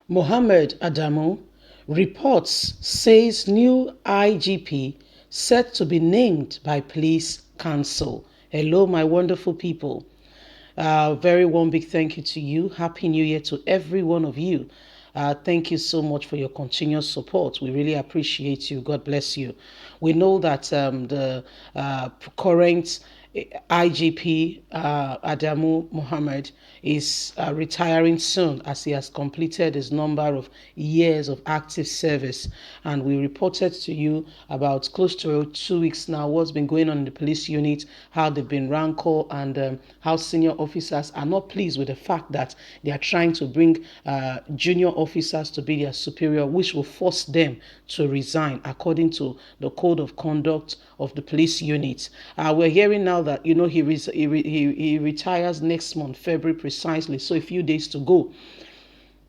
Mohammed Adamu reports says new IGP set to be named by police council. Hello, my wonderful people. Very one big thank you to you. Happy New Year to every one of you. Thank you so much for your continuous support. We really appreciate you. God bless you. We know that the current IGP Adamu Mohammed is retiring soon as he has completed his number of years of active service. And we reported to you about close to 2 weeks now what's been going on in the police unit, how they've been rancor, and how senior officers are not pleased with the fact that they are trying to bring junior officers to be their superior, which will force them to resign according to the code of conduct of the police unit. We're hearing now that he retires next month, February precisely, so a few days to go.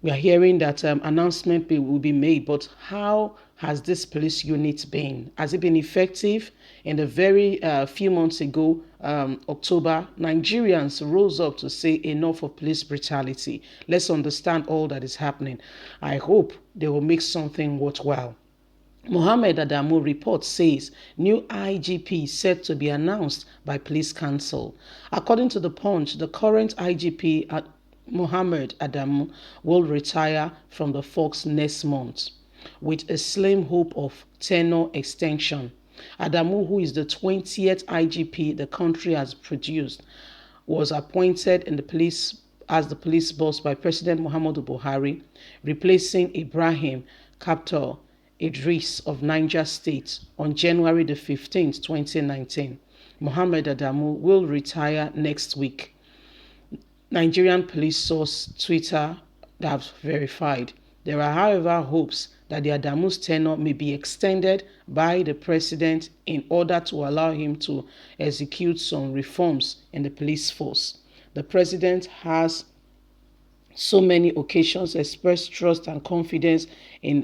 We are hearing that announcement will be made, but how has this police unit been? Has it been effective? In the very few months ago, October, Nigerians rose up to say enough of police brutality. Let's understand all that is happening. I hope they will make something worthwhile. Mohammed Adamu report says new IGP set to be announced by police council. According to the Punch, the current IGP Mohammed Adamu will retire from the force next month with a slim hope of tenure extension. Adamu, who is the 20th IGP the country has produced, was appointed in the police as the police boss by President Muhammadu Buhari, replacing Ibrahim Kaptor Idris of Niger State on January the 15th, 2019. Mohammed Adamu will retire next week. Nigerian police source Twitter have verified. There are, however, hopes that the Adamu's tenure may be extended by the president in order to allow him to execute some reforms in the police force. The president has so many occasions expressed trust and confidence in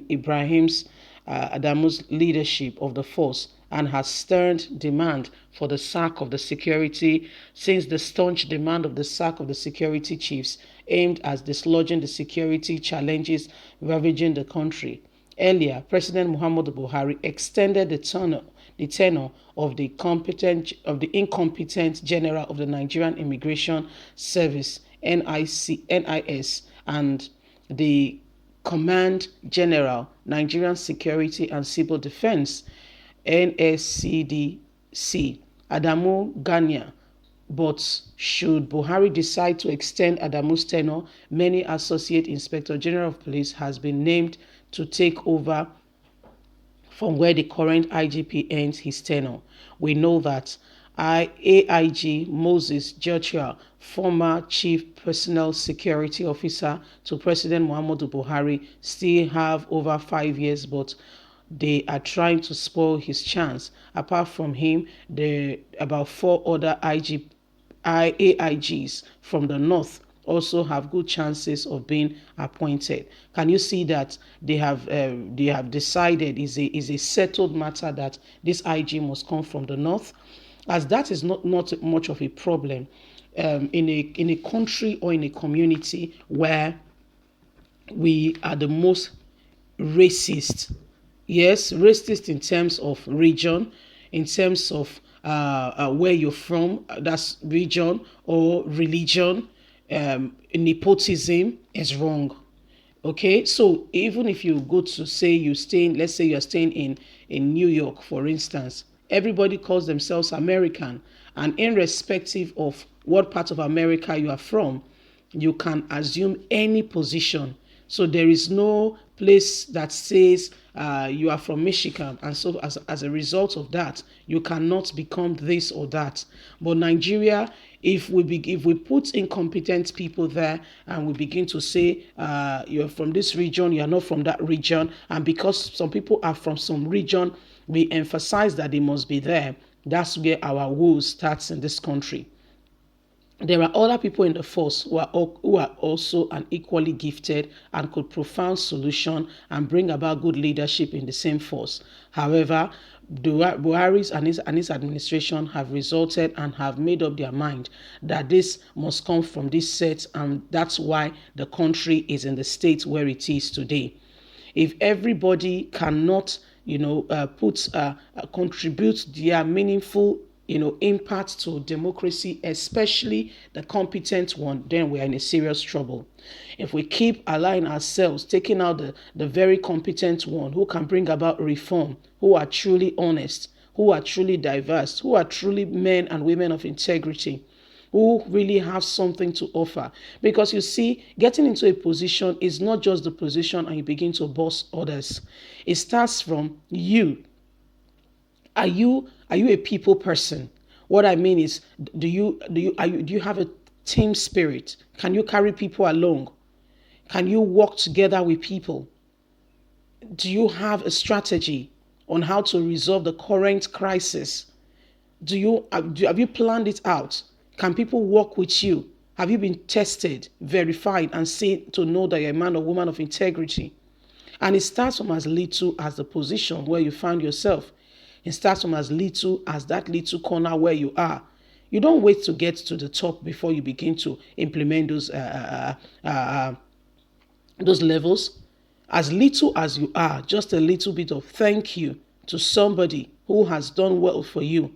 Adamu's leadership of the force and has stern demand for the sack of the security since the staunch demand of the sack of the security chiefs aimed at dislodging the security challenges ravaging the country. Earlier, President Muhammadu Buhari extended the tenure of the incompetent general of the Nigerian Immigration Service NIS and the Command General Nigerian Security and Civil Defense NSCDC Adamu Gania. But should Buhari decide to extend Adamu's tenure, many Associate Inspector General of Police has been named to take over from where the current IGP ends his tenure. We know that AIG Moses Joshua, former Chief Personal Security Officer to President Muhammadu Buhari, still have over 5 years, but they are trying to spoil his chance. Apart from him, there are about 4 other AIGs from the north also have good chances of being appointed. Can you see that they have decided is a settled matter that this IG must come from the north, as that is not much of a problem in a country or in a community where we are the most racist. Yes, racist in terms of region, in terms of where you're from, that's region or religion. Nepotism is wrong. Okay, so even if you go to say let's say you're staying in New York, for instance, everybody calls themselves American, and irrespective of what part of America you are from, you can assume any position. So there is no place that says you are from Michigan, and so as a result of that, you cannot become this or that. But Nigeria, if we put incompetent people there and we begin to say you're from this region, you're not from that region, and because some people are from some region, we emphasize that they must be there. That's where our woe starts in this country. There are other people in the force who are also an equally gifted and could profound solution and bring about good leadership in the same force. However, Buhari's and his administration have resulted and have made up their mind that this must come from this set, and that's why the country is in the state where it is today. If everybody cannot, contribute their meaningful, impact to democracy, especially the competent one, then we are in a serious trouble. If we keep allowing ourselves, taking out the very competent one who can bring about reform, who are truly honest, who are truly diverse, who are truly men and women of integrity, who really have something to offer. Because you see, getting into a position is not just the position and you begin to boss others. It starts from you. Are you a people person? What I mean is, do you have a team spirit? Can you carry people along? Can you work together with people? Do you have a strategy on how to resolve the current crisis? Have you planned it out? Can people work with you? Have you been tested, verified, and seen to know that you're a man or woman of integrity? And it starts from as little as the position where you find yourself. It starts from as little as that little corner where you are. You don't wait to get to the top before you begin to implement those levels. As little as you are, just a little bit of thank you to somebody who has done well for you.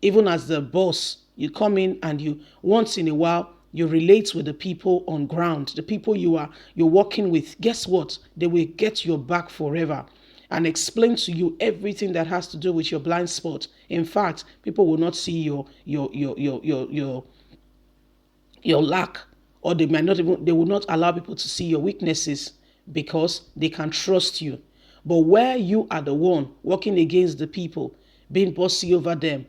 Even as the boss, you come in and you once in a while you relate with the people on ground, the people you're working with. Guess what? They will get your back forever and explain to you everything that has to do with your blind spot. In fact, people will not see your lack, or they will not allow people to see your weaknesses because they can trust you. But where you are the one working against the people, being bossy over them,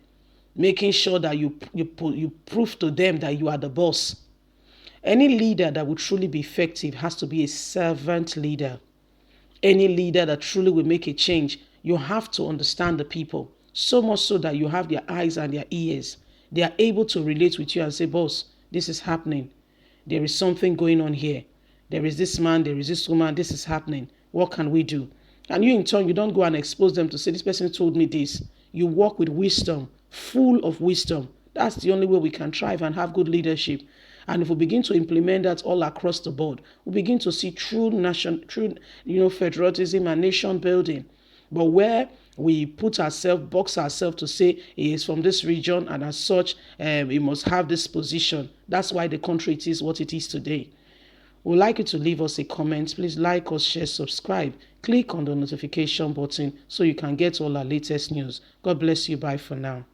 making sure that you prove to them that you are the boss. Any leader that will truly be effective has to be a servant leader. Any leader that truly will make a change, you have to understand the people, so much so that you have their eyes and their ears. They are able to relate with you and say, boss, this is happening. There is something going on here. There is this man, there is this woman, this is happening. What can we do? And you in turn, you don't go and expose them to say, this person told me this. You walk with wisdom, full of wisdom. That's the only way we can thrive and have good leadership. And if we begin to implement that all across the board, we begin to see true federalism and nation building. But where we box ourselves to say he is from this region and as such, he must have this position. That's why the country it is what it is today. We'd like you to leave us a comment. Please like us, share, subscribe. Click on the notification button so you can get all our latest news. God bless you. Bye for now.